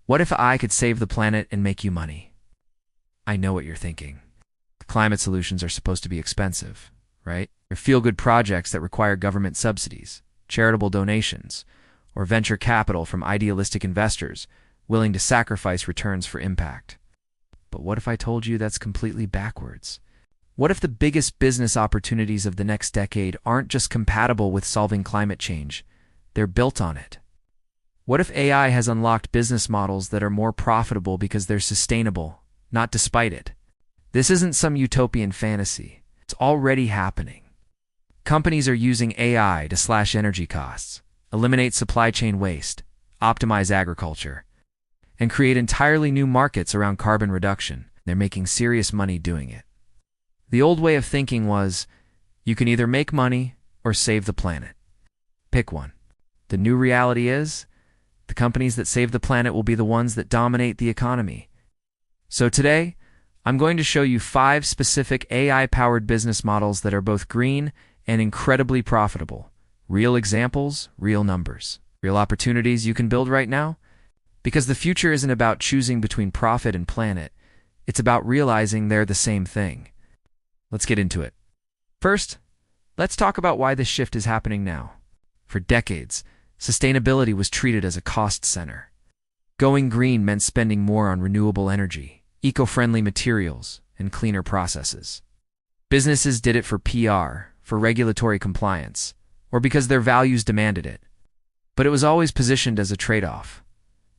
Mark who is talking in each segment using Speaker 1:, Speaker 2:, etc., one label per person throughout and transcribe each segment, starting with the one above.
Speaker 1: What if I could save the planet and make you money? I know what you're thinking. Climate solutions are supposed to be expensive, right? They're feel-good projects that require government subsidies, charitable donations, or venture capital from idealistic investors willing to sacrifice returns for impact. But what if I told you that's completely backwards? What if the biggest business opportunities of the next decade aren't just compatible with solving climate change, they're built on it? What if AI has unlocked business models that are more profitable because they're sustainable, not despite it? This isn't some utopian fantasy. It's already happening. Companies are using AI to slash energy costs, eliminate supply chain waste, optimize agriculture, and create entirely new markets around carbon reduction. They're making serious money doing it. The old way of thinking was, you can either make money or save the planet. Pick one. The new reality is, the companies that save the planet will be the ones that dominate the economy. So today, I'm going to show you 5 specific AI-powered business models that are both green and incredibly profitable. Real examples, real numbers, real opportunities you can build right now. Because the future isn't about choosing between profit and planet. It's about realizing they're the same thing. Let's get into it. First, let's talk about why this shift is happening now. For decades, sustainability was treated as a cost center. Going green meant spending more on renewable energy, eco-friendly materials, and cleaner processes. Businesses did it for PR, for regulatory compliance, or because their values demanded it. But it was always positioned as a trade-off.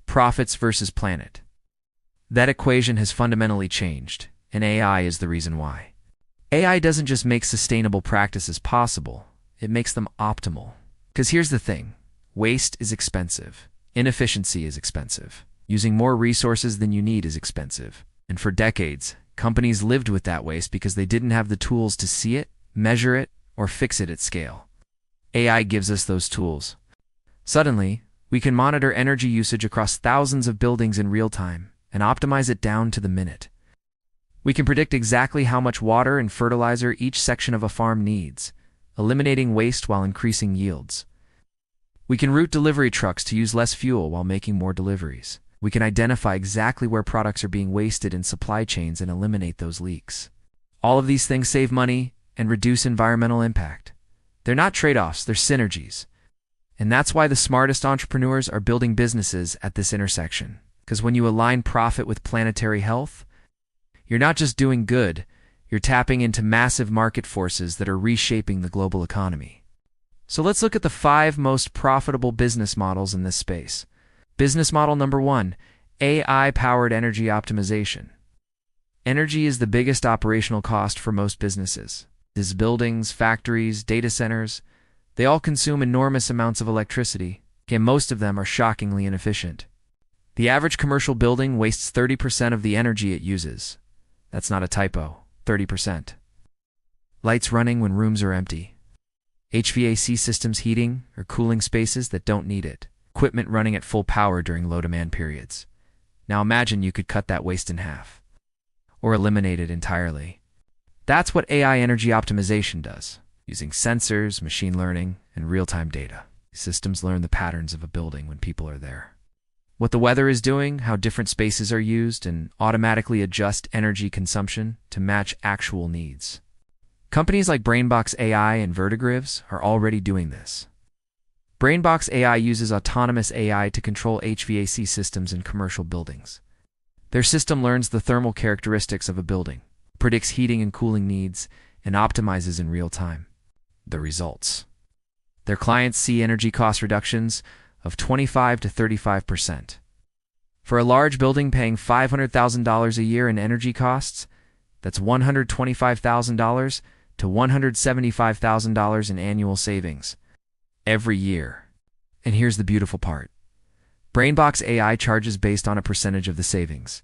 Speaker 1: Profits versus planet. That equation has fundamentally changed, and AI is the reason why. AI doesn't just make sustainable practices possible, it makes them optimal. Because here's the thing, waste is expensive, inefficiency is expensive, using more resources than you need is expensive. And for decades, companies lived with that waste because they didn't have the tools to see it, measure it, or fix it at scale. AI gives us those tools. Suddenly, we can monitor energy usage across thousands of buildings in real time and optimize it down to the minute. We can predict exactly how much water and fertilizer each section of a farm needs, eliminating waste while increasing yields. We can route delivery trucks to use less fuel while making more deliveries. We can identify exactly where products are being wasted in supply chains and eliminate those leaks. All of these things save money and reduce environmental impact. They're not trade-offs, they're synergies. And that's why the smartest entrepreneurs are building businesses at this intersection. Because when you align profit with planetary health, you're not just doing good, you're tapping into massive market forces that are reshaping the global economy. So let's look at the 5 most profitable business models in this space. Business model number 1, AI-powered energy optimization. Energy is the biggest operational cost for most businesses. These buildings, factories, data centers, they all consume enormous amounts of electricity, and most of them are shockingly inefficient. The average commercial building wastes 30% of the energy it uses. That's not a typo, 30%. Lights running when rooms are empty. HVAC systems heating or cooling spaces that don't need it. Equipment running at full power during low-demand periods. Now imagine you could cut that waste in half. Or eliminate it entirely. That's what AI energy optimization does. Using sensors, machine learning, and real-time data, systems learn the patterns of a building when people are there. What the weather is doing, how different spaces are used, and automatically adjust energy consumption to match actual needs. Companies like BrainBox AI and Vertigrids are already doing this. BrainBox AI uses autonomous AI to control HVAC systems in commercial buildings. Their system learns the thermal characteristics of a building, predicts heating and cooling needs, and optimizes in real time. The results. Their clients see energy cost reductions of 25 to 35%. For a large building paying $500,000 a year in energy costs, that's $125,000 to $175,000 in annual savings every year. And here's the beautiful part. BrainBox AI charges based on a percentage of the savings.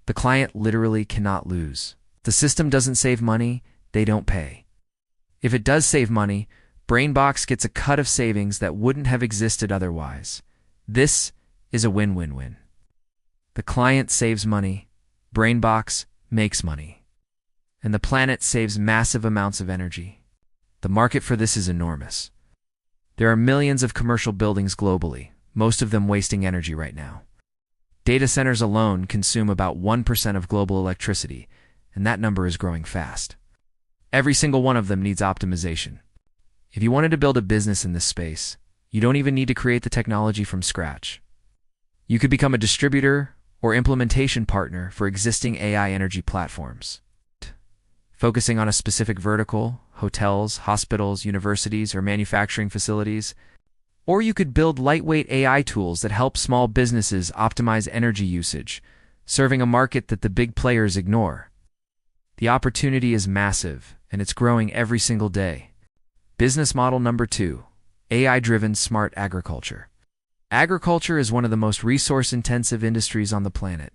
Speaker 1: The client literally cannot lose. If the system doesn't save money, they don't pay. If it does save money, BrainBox gets a cut of savings that wouldn't have existed otherwise. This is a win-win-win. The client saves money, BrainBox makes money, and the planet saves massive amounts of energy. The market for this is enormous. There are millions of commercial buildings globally, most of them wasting energy right now. Data centers alone consume about 1% of global electricity, and that number is growing fast. Every single one of them needs optimization. If you wanted to build a business in this space, you don't even need to create the technology from scratch. You could become a distributor or implementation partner for existing AI energy platforms. Focusing on a specific vertical, hotels, hospitals, universities, or manufacturing facilities. Or you could build lightweight AI tools that help small businesses optimize energy usage, serving a market that the big players ignore. The opportunity is massive, and it's growing every single day. Business model number 2, AI-driven smart agriculture. Agriculture is one of the most resource-intensive industries on the planet.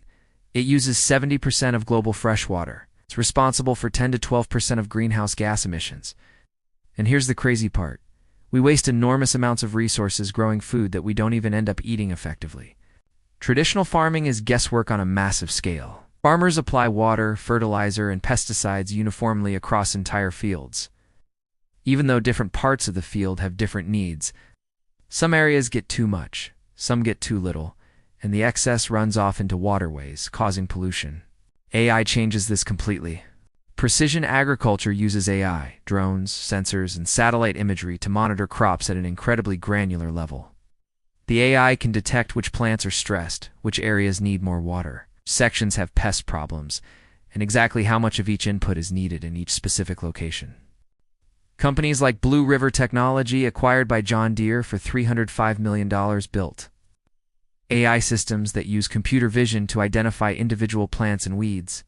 Speaker 1: It uses 70% of global freshwater. It's responsible for 10 to 12% of greenhouse gas emissions. And here's the crazy part. We waste enormous amounts of resources growing food that we don't even end up eating effectively. Traditional farming is guesswork on a massive scale. Farmers apply water, fertilizer, and pesticides uniformly across entire fields. Even though different parts of the field have different needs, some areas get too much, some get too little, and the excess runs off into waterways, causing pollution. AI changes this completely. Precision agriculture uses AI, drones, sensors, and satellite imagery to monitor crops at an incredibly granular level. The AI can detect which plants are stressed, which areas need more water, sections have pest problems, and exactly how much of each input is needed in each specific location. Companies like Blue River Technology, acquired by John Deere for $305 million, built AI systems that use computer vision to identify individual plants and weeds.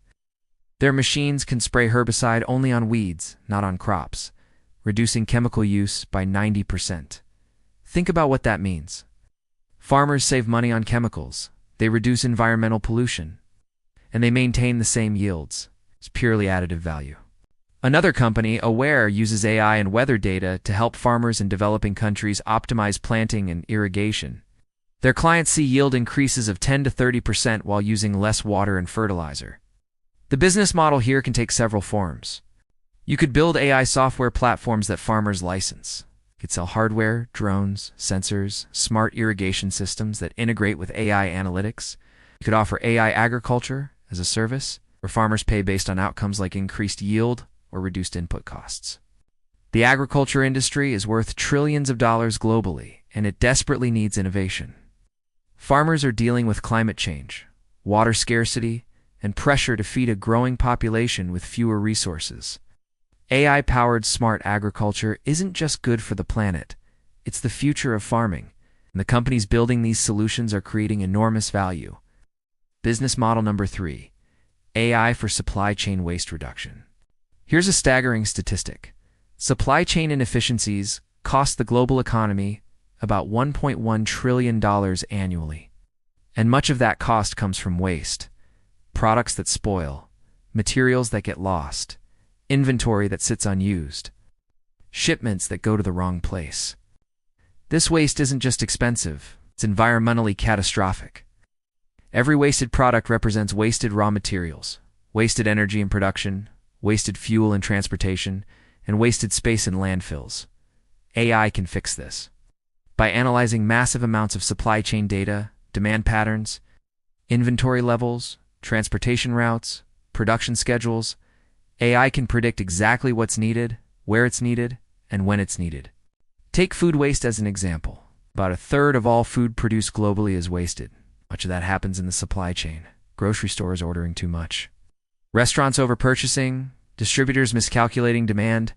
Speaker 1: Their machines can spray herbicide only on weeds, not on crops, reducing chemical use by 90%. Think about what that means. Farmers save money on chemicals, they reduce environmental pollution, and they maintain the same yields. It's purely additive value. Another company, Aware, uses AI and weather data to help farmers in developing countries optimize planting and irrigation. Their clients see yield increases of 10 to 30% while using less water and fertilizer. The business model here can take several forms. You could build AI software platforms that farmers license. You could sell hardware, drones, sensors, smart irrigation systems that integrate with AI analytics. You could offer AI agriculture as a service, where farmers pay based on outcomes like increased yield or reduced input costs. The agriculture industry is worth trillions of dollars globally, and it desperately needs innovation. Farmers are dealing with climate change, water scarcity, and pressure to feed a growing population with fewer resources. AI-powered smart agriculture isn't just good for the planet, it's the future of farming, and the companies building these solutions are creating enormous value. Business model number 3, AI for supply chain waste reduction. Here's a staggering statistic. Supply chain inefficiencies cost the global economy about $1.1 trillion annually. And much of that cost comes from waste. Products that spoil, materials that get lost, inventory that sits unused, shipments that go to the wrong place. This waste isn't just expensive, it's environmentally catastrophic. Every wasted product represents wasted raw materials, wasted energy in production, wasted fuel in transportation, and wasted space in landfills. AI can fix this. By analyzing massive amounts of supply chain data, demand patterns, inventory levels, transportation routes, production schedules, AI can predict exactly what's needed, where it's needed, and when it's needed. Take food waste as an example. About a third of all food produced globally is wasted. Much of that happens in the supply chain. Grocery stores ordering too much, restaurants overpurchasing, distributors miscalculating demand.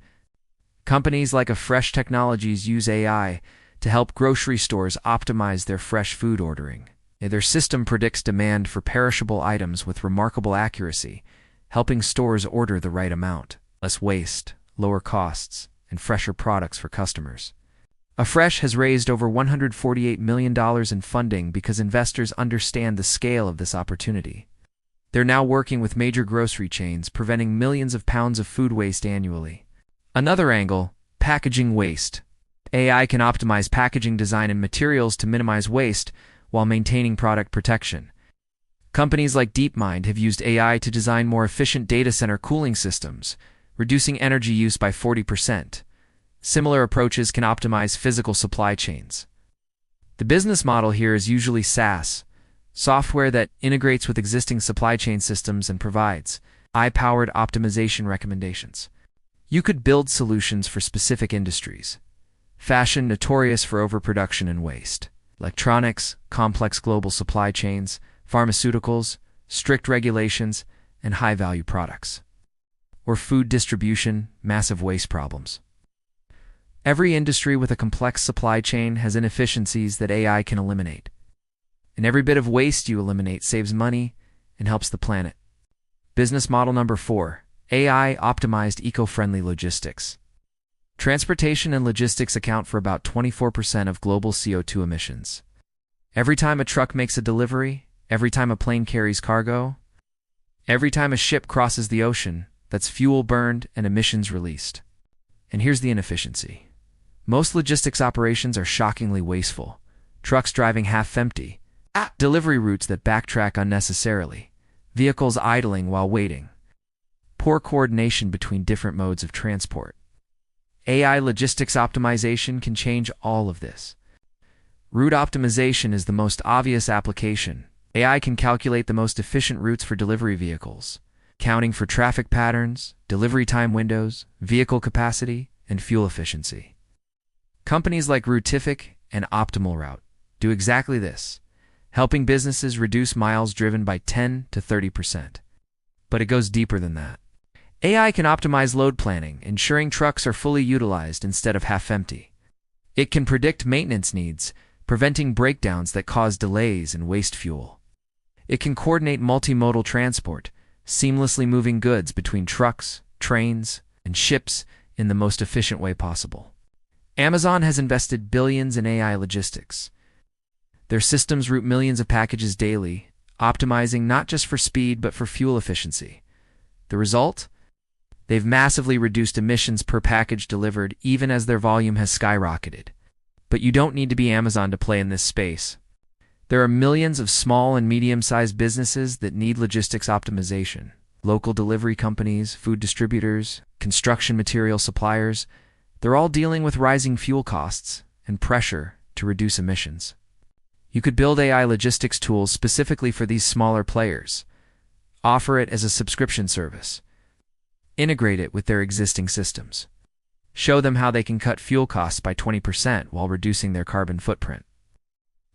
Speaker 1: Companies like Fresh Technologies use AI to help grocery stores optimize their fresh food ordering. Their system predicts demand for perishable items with remarkable accuracy, helping stores order the right amount, less waste, lower costs, and fresher products for customers. Fresh has raised over $148 million in funding because investors understand the scale of this opportunity. They're now working with major grocery chains, preventing millions of pounds of food waste annually. Another angle, packaging waste. AI can optimize packaging design and materials to minimize waste while maintaining product protection. Companies like DeepMind have used AI to design more efficient data center cooling systems, reducing energy use by 40%. Similar approaches can optimize physical supply chains. The business model here is usually SaaS, software that integrates with existing supply chain systems and provides AI-powered optimization recommendations. You could build solutions for specific industries. Fashion, notorious for overproduction and waste. Electronics, complex global supply chains. Pharmaceuticals, strict regulations, and high-value products. Or food distribution, massive waste problems. Every industry with a complex supply chain has inefficiencies that AI can eliminate. And every bit of waste you eliminate saves money and helps the planet. Business model number 4, AI-optimized eco-friendly logistics. Transportation and logistics account for about 24% of global CO2 emissions. Every time a truck makes a delivery, every time a plane carries cargo, every time a ship crosses the ocean, that's fuel burned and emissions released. And here's the inefficiency. Most logistics operations are shockingly wasteful. Trucks driving half empty, delivery routes that backtrack unnecessarily, vehicles idling while waiting, poor coordination between different modes of transport. AI logistics optimization can change all of this. Route optimization is the most obvious application. AI can calculate the most efficient routes for delivery vehicles, accounting for traffic patterns, delivery time windows, vehicle capacity, and fuel efficiency. Companies like Routific and Optimal Route do exactly this, helping businesses reduce miles driven by 10 to 30%. But it goes deeper than that. AI can optimize load planning, ensuring trucks are fully utilized instead of half empty. It can predict maintenance needs, preventing breakdowns that cause delays and waste fuel. It can coordinate multimodal transport, seamlessly moving goods between trucks, trains, and ships in the most efficient way possible. Amazon has invested billions in AI logistics. Their systems route millions of packages daily, optimizing not just for speed but for fuel efficiency. The result? They've massively reduced emissions per package delivered even as their volume has skyrocketed. But you don't need to be Amazon to play in this space. There are millions of small and medium-sized businesses that need logistics optimization. Local delivery companies, food distributors, construction material suppliers, they're all dealing with rising fuel costs and pressure to reduce emissions. You could build AI logistics tools specifically for these smaller players. Offer it as a subscription service. Integrate it with their existing systems. Show them how they can cut fuel costs by 20% while reducing their carbon footprint.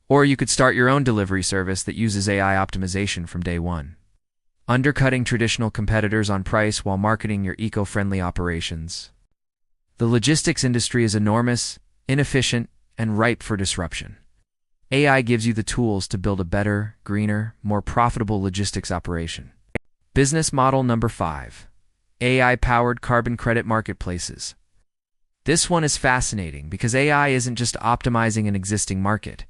Speaker 1: Or you could start your own delivery service that uses AI optimization from day one, undercutting traditional competitors on price while marketing your eco-friendly operations. The logistics industry is enormous, inefficient, and ripe for disruption. AI gives you the tools to build a better, greener, more profitable logistics operation. Business model number 5. AI-powered carbon credit marketplaces. This one is fascinating because AI isn't just optimizing an existing market.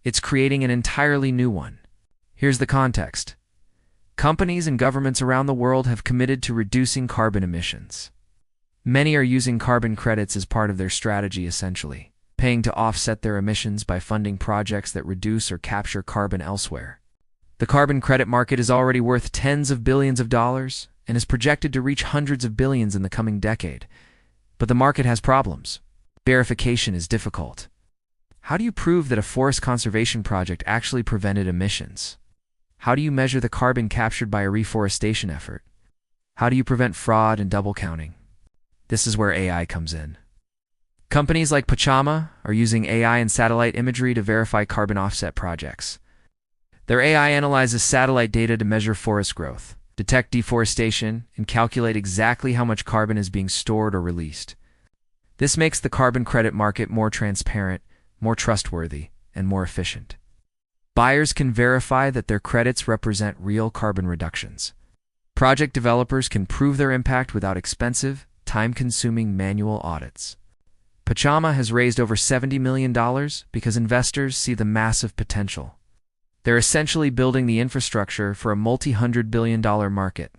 Speaker 1: It's creating an entirely new one. Here's the context. Companies and governments around the world have committed to reducing carbon emissions. Many are using carbon credits as part of their strategy essentially, paying to offset their emissions by funding projects that reduce or capture carbon elsewhere. The carbon credit market is already worth tens of billions of dollars and is projected to reach hundreds of billions in the coming decade. But the market has problems. Verification is difficult. How do you prove that a forest conservation project actually prevented emissions? How do you measure the carbon captured by a reforestation effort? How do you prevent fraud and double counting? This is where AI comes in. Companies like Pachama are using AI and satellite imagery to verify carbon offset projects. Their AI analyzes satellite data to measure forest growth, detect deforestation, and calculate exactly how much carbon is being stored or released. This makes the carbon credit market more transparent, more trustworthy, and more efficient. Buyers can verify that their credits represent real carbon reductions. Project developers can prove their impact without expensive, time-consuming manual audits. Pachama has raised over $70 million because investors see the massive potential. They're essentially building the infrastructure for a multi-hundred-billion-dollar market.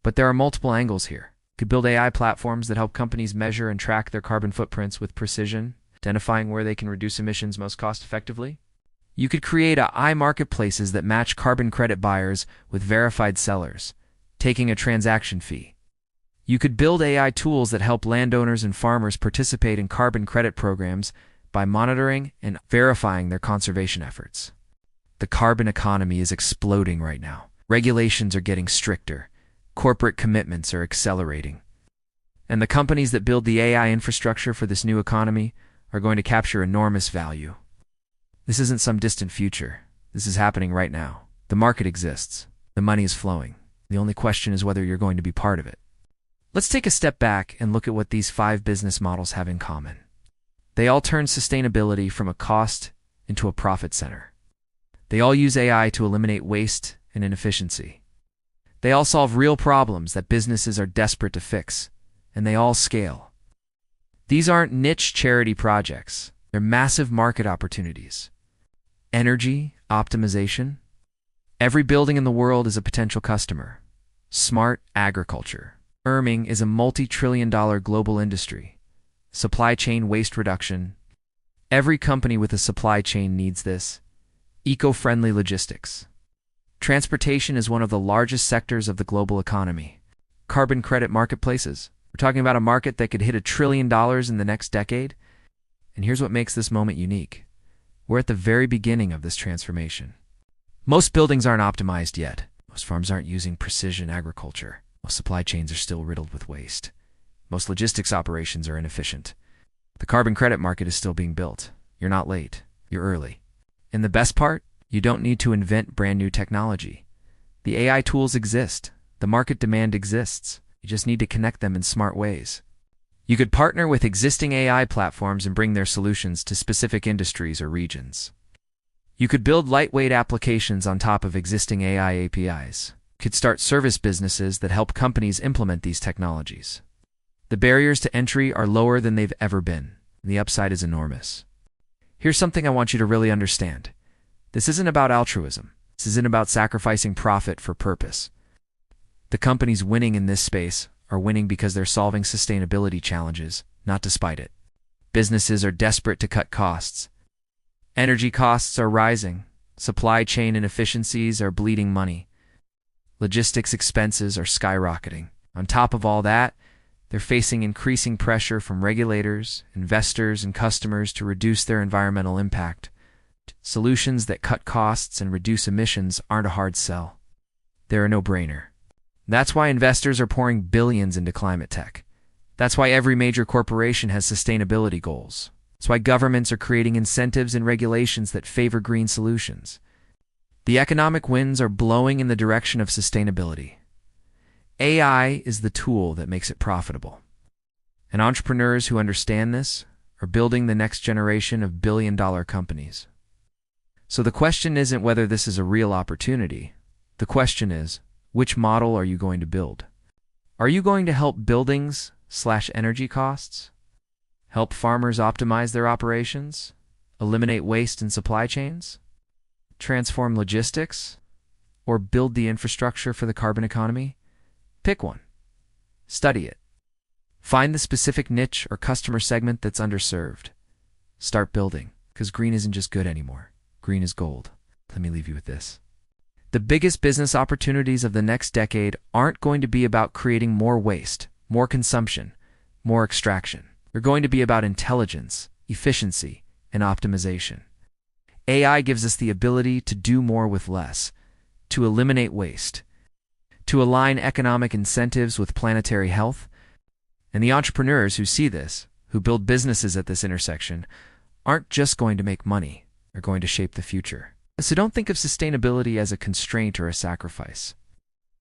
Speaker 1: But there are multiple angles here. You could build AI platforms that help companies measure and track their carbon footprints with precision, identifying where they can reduce emissions most cost-effectively. You could create AI marketplaces that match carbon credit buyers with verified sellers, taking a transaction fee. You could build AI tools that help landowners and farmers participate in carbon credit programs by monitoring and verifying their conservation efforts. The carbon economy is exploding right now. Regulations are getting stricter. Corporate commitments are accelerating. And the companies that build the AI infrastructure for this new economy are going to capture enormous value. This isn't some distant future. This is happening right now. The market exists. The money is flowing. The only question is whether you're going to be part of it. Let's take a step back and look at what these 5 business models have in common. They all turn sustainability from a cost into a profit center. They all use AI to eliminate waste and inefficiency. They all solve real problems that businesses are desperate to fix, and they all scale. These aren't niche charity projects. They're massive market opportunities. Energy optimization. Every building in the world is a potential customer. Smart agriculture. Farming is a multi-trillion-dollar global industry. Supply chain waste reduction. Every company with a supply chain needs this. Eco-friendly logistics. Transportation is one of the largest sectors of the global economy. Carbon credit marketplaces. We're talking about a market that could hit $1 trillion in the next decade. And here's what makes this moment unique. We're at the very beginning of this transformation. Most buildings aren't optimized yet. Most farms aren't using precision agriculture. Most supply chains are still riddled with waste. Most logistics operations are inefficient. The carbon credit market is still being built. You're not late. You're early. And the best part? You don't need to invent brand new technology. The AI tools exist. The market demand exists. You just need to connect them in smart ways. You could partner with existing AI platforms and bring their solutions to specific industries or regions. You could build lightweight applications on top of existing AI APIs. You could start service businesses that help companies implement these technologies. The barriers to entry are lower than they've ever been, and the upside is enormous. Here's something I want you to really understand. This isn't about altruism. This isn't about sacrificing profit for purpose. The companies winning in this space are winning because they're solving sustainability challenges, not despite it. Businesses are desperate to cut costs. Energy costs are rising. Supply chain inefficiencies are bleeding money. Logistics expenses are skyrocketing. On top of all that, they're facing increasing pressure from regulators, investors, and customers to reduce their environmental impact. Solutions that cut costs and reduce emissions aren't a hard sell. They're a no-brainer. That's why investors are pouring billions into climate tech. That's why every major corporation has sustainability goals. That's why governments are creating incentives and regulations that favor green solutions. The economic winds are blowing in the direction of sustainability. AI is the tool that makes it profitable. And entrepreneurs who understand this are building the next generation of billion-dollar companies. So the question isn't whether this is a real opportunity. The question is, which model are you going to build? Are you going to help buildings slash energy costs? Help farmers optimize their operations? Eliminate waste in supply chains? Transform logistics? Or build the infrastructure for the carbon economy? Pick one. Study it. Find the specific niche or customer segment that's underserved. Start building, because green isn't just good anymore. Green is gold. Let me leave you with this. The biggest business opportunities of the next decade aren't going to be about creating more waste, more consumption, more extraction. They're going to be about intelligence, efficiency, and optimization. AI gives us the ability to do more with less, to eliminate waste, to align economic incentives with planetary health. And the entrepreneurs who see this, who build businesses at this intersection, aren't just going to make money. They're going to shape the future. So don't think of sustainability as a constraint or a sacrifice.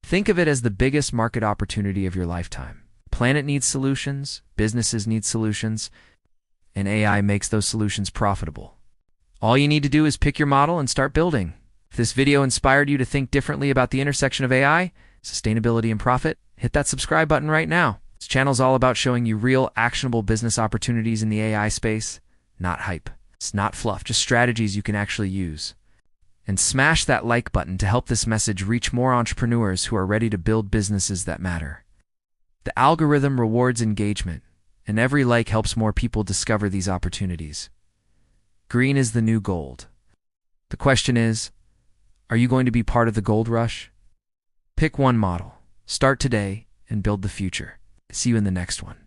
Speaker 1: Think of it as the biggest market opportunity of your lifetime. The planet needs solutions, businesses need solutions, and AI makes those solutions profitable. All you need to do is pick your model and start building. If this video inspired you to think differently about the intersection of AI, sustainability, and profit, hit that subscribe button right now. This channel is all about showing you real, actionable business opportunities in the AI space, not hype. It's not fluff, just strategies you can actually use. And smash that like button to help this message reach more entrepreneurs who are ready to build businesses that matter. The algorithm rewards engagement, and every like helps more people discover these opportunities. Green is the new gold. The question is, are you going to be part of the gold rush? Pick one model, start today, and build the future. See you in the next one.